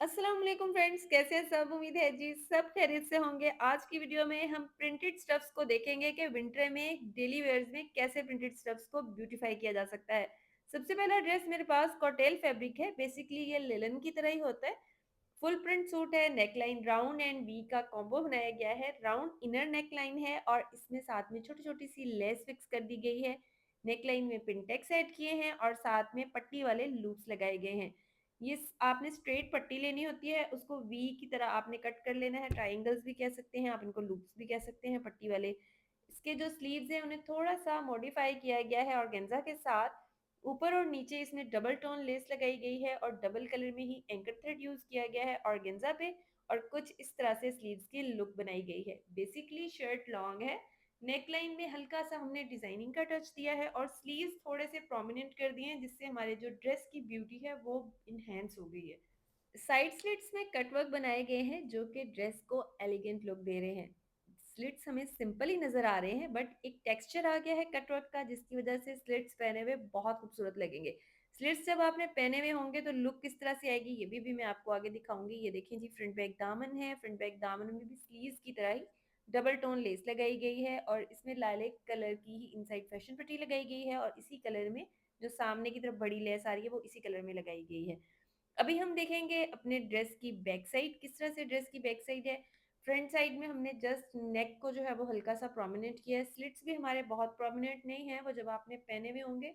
अस्सलाम वालेकुम फ्रेंड्स, कैसे हैं सब? उम्मीद है जी सब खैरियत से होंगे। आज की वीडियो में हम प्रिंटेड स्टफ्स को देखेंगे कि विंटर में डेली वेयर्स में कैसे प्रिंटेड स्टफ्स को ब्यूटीफाई किया जा सकता है। सबसे पहला ड्रेस मेरे पास कॉटेल फैब्रिक है। बेसिकली ये लिनन की तरह ही होता है। फुल प्रिंट सूट है। नेकलाइन राउंड एंड वी का कॉम्बो बनाया गया है। राउंड इनर नेकलाइन है और इसमें साथ में छोटी छोटी सी लेस फिक्स कर दी गई है। नेकलाइन में पिनटेक्स ऐड किए हैं और साथ में पट्टी वाले लूप्स लगाए गए हैं। आपने स्ट्रेट पट्टी लेनी होती है, उसको वी की तरह आपने कट कर लेना है। ट्राइंगल्स भी कह सकते हैं आप, इनको लूप्स भी कह सकते हैं पट्टी वाले। इसके जो स्लीव्स हैं उन्हें थोड़ा सा मॉडिफाई किया गया है ऑर्गेन्जा के साथ। ऊपर और नीचे इसमें डबल टोन लेस लगाई गई है और डबल कलर में ही एंकर थ्रेड यूज किया गया है ऑर्गेन्जा पे। और कुछ इस तरह से स्लीव्स की लुक बनाई गई है। बेसिकली शर्ट लॉन्ग है। नेकलाइन में हल्का सा हमने डिजाइनिंग का टच दिया है और स्लीव्स थोड़े से प्रोमिनेंट कर दिए हैं, जिससे हमारे जो ड्रेस की ब्यूटी है वो इनहेंस हो गई है। साइड स्लिट्स में कटवर्क बनाए गए हैं जो कि ड्रेस को एलिगेंट लुक दे रहे हैं। स्लिट्स हमें सिंपल ही नजर आ रहे हैं बट एक टेक्सचर आ गया है कटवर्क का, जिसकी वजह से स्लिट्स पहने हुए बहुत खूबसूरत लगेंगे। स्लिट्स जब आपने पहने हुए होंगे तो लुक किस तरह से आएगी ये भी मैं आपको आगे दिखाऊंगी। ये देखें जी, फ्रंट बैक दामन है। फ्रंट बैक दामन में भी स्लीव्स की तरह ही डबल टोन लेस लगाई गई है और इसमें लाइलेक कलर की ही इनसाइड फैशन पट्टी लगाई गई है और इसी कलर में जो सामने की तरफ बड़ी लेस आ रही है वो इसी कलर में लगाई गई है। अभी हम देखेंगे अपने ड्रेस की बैक साइड किस तरह से ड्रेस की बैक साइड है। फ्रंट साइड में हमने जस्ट नेक को जो है वो हल्का सा प्रोमिनेंट किया है। स्लिट्स भी हमारे बहुत प्रोमिनेंट नहीं है, वो जब आपने पहने हुए होंगे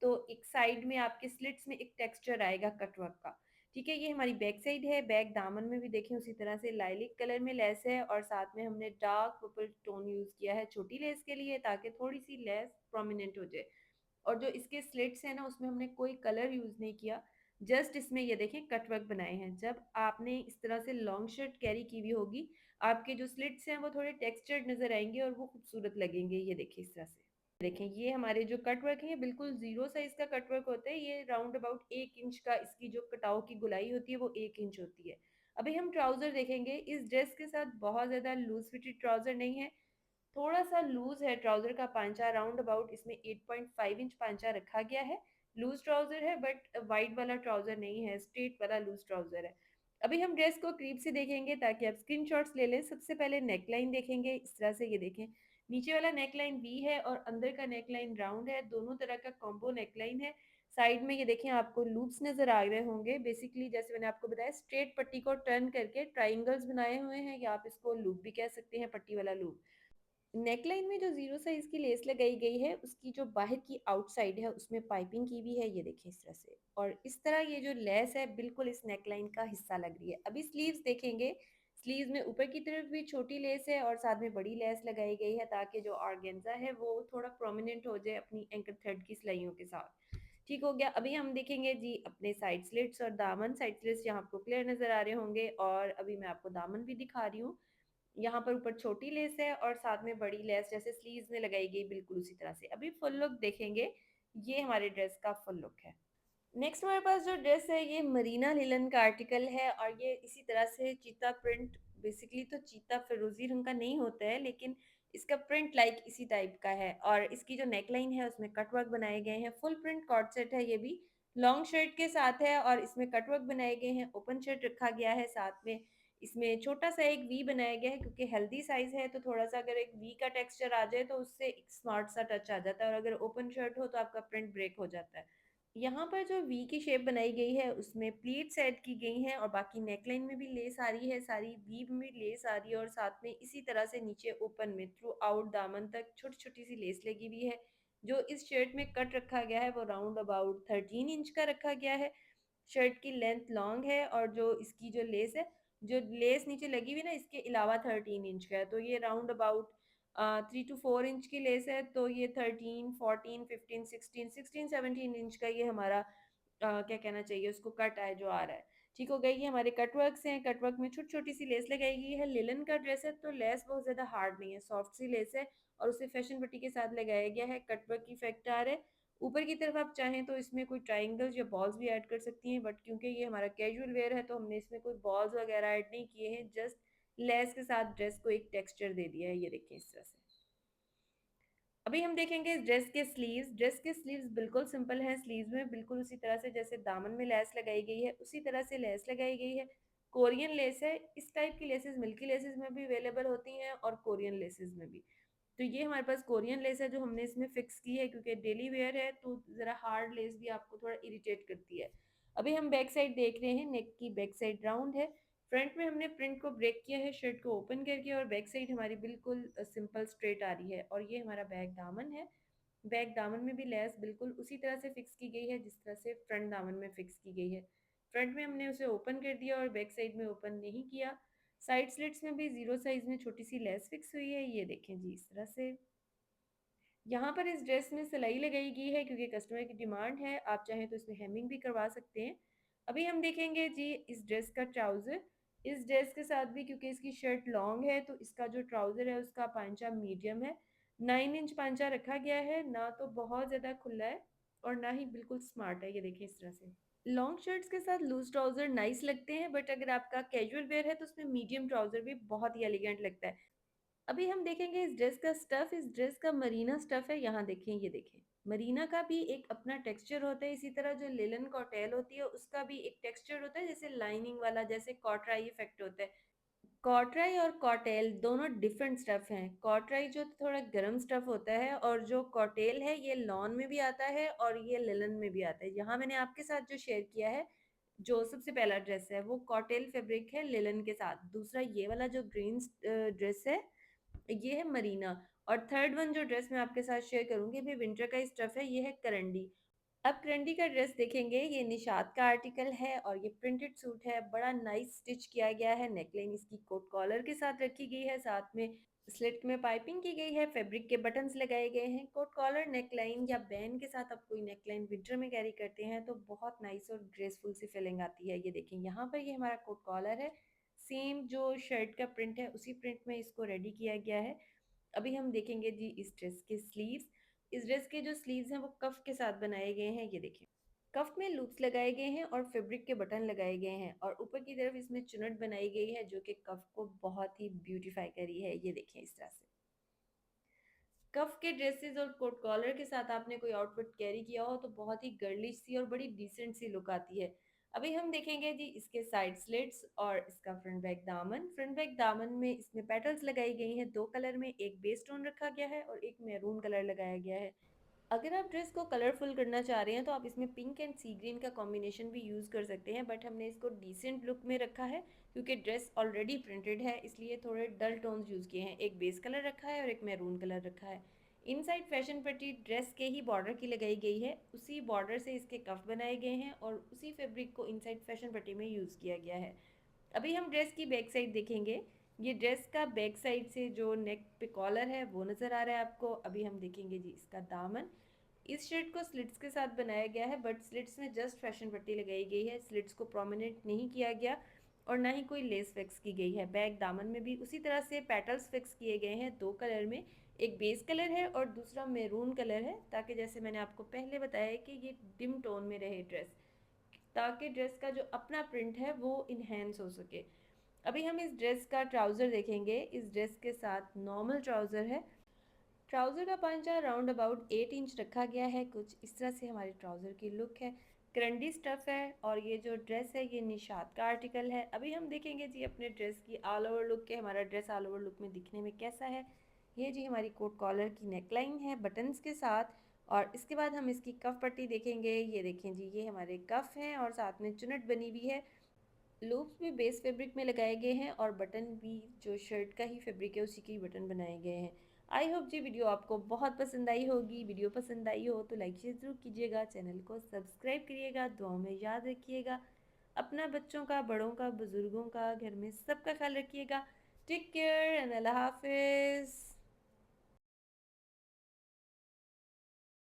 तो एक साइड में आपके स्लिट्स में एक टेक्सचर आएगा कटवर्क का। ठीक है, ये हमारी बैक साइड है। बैक दामन में भी देखें उसी तरह से लाइलिक कलर में लेस है और साथ में हमने डार्क पर्पल टोन यूज किया है छोटी लेस के लिए, ताकि थोड़ी सी लेस प्रोमिनेंट हो जाए। और जो इसके स्लिट्स हैं ना, उसमें हमने कोई कलर यूज नहीं किया। जस्ट इसमें ये देखें कटवर्क बनाए हैं। जब आपने इस तरह से लॉन्ग शर्ट कैरी की हुई होगी, आपके जो स्लिट्स हैं वो थोड़े टेक्सचर्ड नजर आएंगे और वो खूबसूरत लगेंगे। ये देखिए इस तरह से। देखें ये हमारे जो कटवर्क है ये बिल्कुल जीरो साइज का कटवर्क होता है। ये राउंड अबाउट 1 इंच का, इसकी जो कटाव की गुलाई होती है वो 1 इंच होती है। अभी हम ट्राउजर देखेंगे। इस ड्रेस के साथ बहुत ज्यादा लूज फिटेड ट्राउजर नहीं है, थोड़ा सा लूज है ट्राउजर का पांचा। राउंड अबाउट इसमें 8.5 इंच पांचा रखा गया है। लूज ट्राउजर है बट वाइड वाला ट्राउजर नहीं है, स्ट्रेट वाला लूज ट्राउजर है। अभी हम ड्रेस को करीब से देखेंगे ताकि आप स्क्रीनशॉट्स ले लें। सबसे पहले नेकलाइन देखेंगे इस तरह से। ये देखें, नीचे वाला नेकलाइन वी है और अंदर का नेकलाइन राउंड है। दोनों तरह का कॉम्बो नेकलाइन है। साइड में ये देखें आपको लूप्स नजर आ रहे होंगे। बेसिकली जैसे मैंने आपको बताया, स्ट्रेट पट्टी को टर्न करके ट्राइंगल्स बनाए हुए हैं, या आप इसको लूप भी कह सकते हैं, पट्टी वाला लूप। नेकलाइन में जो जीरो साइज की लेस लगाई गई है, उसकी जो बाहर की आउटसाइड है उसमें पाइपिंग की भी है। ये देखें इस तरह से, और इस तरह ये जो लेस है बिल्कुल इस नेकलाइन का हिस्सा लग रही है। अभी स्लीव्स देखेंगे। स्लीव्स में ऊपर की तरफ भी छोटी लेस है और साथ में बड़ी लेस लगाई गई है, ताकि जो ऑर्गेन्जा है वो थोड़ा प्रोमिनेंट हो जाए अपनी एंकर थ्रेड की सिलाइयों के साथ। ठीक हो गया। अभी हम देखेंगे जी अपने साइड स्लिट्स और दामन। साइड स्लिट्स यहाँ आपको क्लियर नजर आ रहे होंगे और अभी मैं आपको दामन भी दिखा रही हूँ। यहाँ पर ऊपर छोटी लेस है और साथ में बड़ी लेस जैसे स्लीव्स में लगाई गई, बिल्कुल उसी तरह से। अभी फुल लुक देखेंगे। ये हमारे ड्रेस का फुल लुक है। नेक्स्ट हमारे पास जो ड्रेस है ये मरीना लिलन का आर्टिकल है और ये इसी तरह से चीता प्रिंट। बेसिकली तो चीता फिरोजी रंग का नहीं होता है, लेकिन इसका प्रिंट लाइक इसी टाइप का है। और इसकी जो नेकलाइन है उसमें कटवर्क बनाए गए हैं। फुल प्रिंट कॉर्ड सेट है। ये भी लॉन्ग शर्ट के साथ है और इसमें कटवर्क बनाए गए हैं। ओपन शर्ट रखा गया है। साथ में इसमें छोटा सा एक वी बनाया गया है, क्योंकि हेल्दी साइज है तो थोड़ा सा अगर एक वी का टेक्सचर आ जाए तो उससे एक स्मार्ट सा टच आ जाता है, और अगर ओपन शर्ट हो तो आपका प्रिंट ब्रेक हो जाता है। यहाँ पर जो वी की शेप बनाई गई है उसमें प्लीट्स ऐड की गई हैं और बाकी नेकलाइन में भी लेस आ रही है, सारी वी में भी लेस आ रही है और साथ में इसी तरह से नीचे ओपन में थ्रू आउट दामन तक छोटी छोटी सी लेस लगी हुई है। जो इस शर्ट में कट रखा गया है वो राउंड अबाउट 13 इंच का रखा गया है। शर्ट की लेंथ लॉन्ग है और जो इसकी जो लेस है, जो लेस नीचे लगी हुई ना, इसके अलावा 13 इंच का है। तो ये राउंड अबाउट 3 to 4 इंच की लेस है। तो ये 13, 14, 15, 16, 16, 17 इंच का ये हमारा क्या कहना चाहिए उसको, कट है जो आ रहा है। ठीक हो गई। ये हमारे कटवर्क हैं। कटवर्क में छोटी छोटी सी लेस लगाई गई है। लिलन का ड्रेस है तो लेस बहुत ज्यादा हार्ड नहीं है, सॉफ्ट सी लेस है और उसे फैशन पट्टी के साथ लगाया गया है। कटवर्क की इफेक्ट आ रहा है। ऊपर की तरफ आप चाहें तो इसमें कोई ट्राइंगल्स या बॉल्स भी ऐड कर सकती हैं, बट क्योंकि ये हमारा कैजुअल वेयर है तो हमने इसमें कोई बॉल्स वगैरह ऐड नहीं किए हैं। जस्ट लेस के साथ ड्रेस को एक टेक्सचर दे दिया है। ये देखिए इस तरह से। अभी हम देखेंगे इस ड्रेस के स्लीव्स। ड्रेस के स्लीव्स बिल्कुल सिंपल हैं। स्लीव्स में बिल्कुल उसी तरह से जैसे दामन में लेस लगाई गई है उसी तरह से लेस लगाई गई है। कोरियन लेस है। इस टाइप की लेसेस मिल्की लेसेस में भी अवेलेबल होती हैं और कोरियन लेसेस में भी। तो ये हमारे पास कोरियन लेस है जो हमने इसमें फिक्स की है, क्योंकि डेली वेयर है तो ज़रा हार्ड लेस भी आपको थोड़ा इरिटेट करती है। अभी हम बैक साइड देख रहे हैं, नेक की बैक साइड राउंड है। फ्रंट में हमने प्रिंट को ब्रेक किया है शर्ट को ओपन करके, और बैक साइड हमारी बिल्कुल सिंपल स्ट्रेट आ रही है। और ये हमारा बैक दामन है। बैक दामन में भी लेस बिल्कुल उसी तरह से फिक्स की गई है जिस तरह से फ्रंट दामन में फिक्स की गई है। फ्रंट में हमने उसे ओपन कर दिया और बैक साइड में ओपन नहीं किया। साइड स्लिट्स में भी जीरो साइज में छोटी सी लेस फिक्स हुई है, ये देखें जी इस तरह से। यहाँ पर इस ड्रेस में सिलाई लगाई गई है क्योंकि कस्टमर की डिमांड है, आप चाहें तो इसमें हेमिंग भी करवा सकते हैं। अभी हम देखेंगे जी इस ड्रेस का ट्राउज़र। इस ड्रेस के साथ भी क्योंकि इसकी शर्ट लॉन्ग है तो इसका जो ट्राउज़र है उसका पांचा मीडियम है। 9 इंच पांचा रखा गया है, ना तो बहुत ज़्यादा खुला है और ना ही बिल्कुल स्मार्ट है, ये देखिए इस तरह से। लॉन्ग शर्ट्स के साथ लूज ट्राउज़र नाइस लगते हैं, बट अगर आपका कैजुअल वेयर है तो उसमें मीडियम ट्राउज़र भी बहुत ही एलिगेंट लगता है। अभी हम देखेंगे इस ड्रेस का स्टफ। इस ड्रेस का मरीना स्टफ है, यहाँ देखें, ये देखें। मरीना का भी एक अपना टेक्सचर होता है, इसी तरह जो लिलन कॉटेल होती है उसका भी एक टेक्सचर होता है, जैसे लाइनिंग वाला, जैसे कॉटराई इफेक्ट होता है। कॉटराई और कॉटेल दोनों डिफरेंट स्टफ हैं। कॉटराई जो थोड़ा गर्म स्टफ होता है और जो कॉटेल है ये लॉन में भी आता है और ये लिलन में भी आता है। यहाँ मैंने आपके साथ जो शेयर किया है, जो सबसे पहला ड्रेस है वो कॉटेल फैब्रिक है लिलन के साथ। दूसरा ये वाला जो ग्रीन ड्रेस है ये है मरीना। और थर्ड वन जो ड्रेस मैं आपके साथ शेयर करूंगी अभी विंटर का ही स्टफ है, ये है करंडी। अब करंडी का ड्रेस देखेंगे, ये निशात का आर्टिकल है और ये प्रिंटेड सूट है। बड़ा नाइस स्टिच किया गया है, नेकलाइन इसकी कोट कॉलर के साथ रखी गई है, साथ में स्लिट में पाइपिंग की गई है, फैब्रिक के बटन्स लगाए गए हैं। कोट कॉलर नेकलाइन या बैन के साथ आप कोई नेकलाइन विंटर में कैरी करते हैं तो बहुत नाइस और ग्रेसफुल सी फीलिंग आती है। ये देखें यहाँ पर ये हमारा कोट कॉलर है, सेम जो शर्ट का प्रिंट है उसी प्रिंट में इसको रेडी किया गया है। अभी हम देखेंगे जी इस ड्रेस के स्लीव्स। इस ड्रेस के जो स्लीव्स हैं वो कफ के साथ बनाए गए हैं, ये देखें। कफ में लूप्स लगाए गए हैं और फैब्रिक के बटन लगाए गए हैं, और ऊपर की तरफ इसमें चुनट बनाई गई है जो कि कफ को बहुत ही ब्यूटीफाई करी है, ये देखें इस तरह से। कफ के ड्रेसेस और कोट कॉलर के साथ आपने कोई आउटफिट कैरी किया हो तो बहुत ही गर्लिश सी और बड़ी डिसेंट सी लुक आती है। अभी हम देखेंगे जी इसके साइड स्लिट्स और इसका फ्रंट बैक दामन। फ्रंट बैक दामन में इसमें पेटल्स लगाई गई हैं दो कलर में, एक बेस टोन रखा गया है और एक मैरून कलर लगाया गया है। अगर आप ड्रेस को कलरफुल करना चाह रहे हैं तो आप इसमें पिंक एंड सी ग्रीन का कॉम्बिनेशन भी यूज़ कर सकते हैं, बट हमने इसको डिसेंट लुक में रखा है क्योंकि ड्रेस ऑलरेडी प्रिंटेड है, इसलिए थोड़े डल टोन्स यूज़ किए हैं। एक बेस कलर रखा है और एक मैरून कलर रखा है। इनसाइड फैशन पट्टी ड्रेस के ही बॉर्डर की लगाई गई है, उसी बॉर्डर से इसके कफ बनाए गए हैं और उसी फैब्रिक को इनसाइड फैशन पट्टी में यूज़ किया गया है। अभी हम ड्रेस की बैक साइड देखेंगे। ये ड्रेस का बैक साइड से जो नेक पे कॉलर है वो नज़र आ रहा है आपको। अभी हम देखेंगे जी इसका दामन। इस शर्ट को स्लिट्स के साथ बनाया गया है, बट स्लिट्स में जस्ट फैशन पट्टी लगाई गई है, स्लिट्स को प्रोमिनेंट नहीं किया गया और ना ही कोई लेस फिक्स की गई है। बैक दामन में भी उसी तरह से पेटल्स फिक्स किए गए हैं दो कलर में, एक बेस कलर है और दूसरा मैरून कलर है, ताकि जैसे मैंने आपको पहले बताया कि ये डिम टोन में रहे ड्रेस, ताकि ड्रेस का जो अपना प्रिंट है वो इन्हेंस हो सके। अभी हम इस ड्रेस का ट्राउज़र देखेंगे। इस ड्रेस के साथ नॉर्मल ट्राउज़र है। ट्राउज़र का पांचा राउंड अबाउट 8 इंच रखा गया है, कुछ इस तरह से हमारे ट्राउज़र की लुक है। करंडी स्टफ़ है और ये जो ड्रेस है ये निशात का आर्टिकल है। अभी हम देखेंगे जी अपने ड्रेस की ऑल ओवर लुक के, हमारा ड्रेस ऑल ओवर लुक में दिखने में कैसा है। ये जी हमारी कोट कॉलर की नेकलाइन है बटन्स के साथ, और इसके बाद हम इसकी कफ पट्टी देखेंगे। ये देखें जी ये हमारे कफ हैं और साथ में चुनट बनी हुई है। लूप्स भी बेस फैब्रिक में लगाए गए हैं और बटन भी जो शर्ट का ही फैब्रिक है उसी के ही बटन बनाए गए हैं। आई होप जी वीडियो आपको बहुत पसंद आई होगी। वीडियो पसंद आई हो तो लाइक शेयर ज़रूर कीजिएगा, चैनल को सब्सक्राइब करिएगा, दुआओं में याद रखिएगा। अपना बच्चों का, बड़ों का, बुज़ुर्गों का, घर में सबका ख्याल रखिएगा। टेक केयर एंड अल्लाह हाफिज़।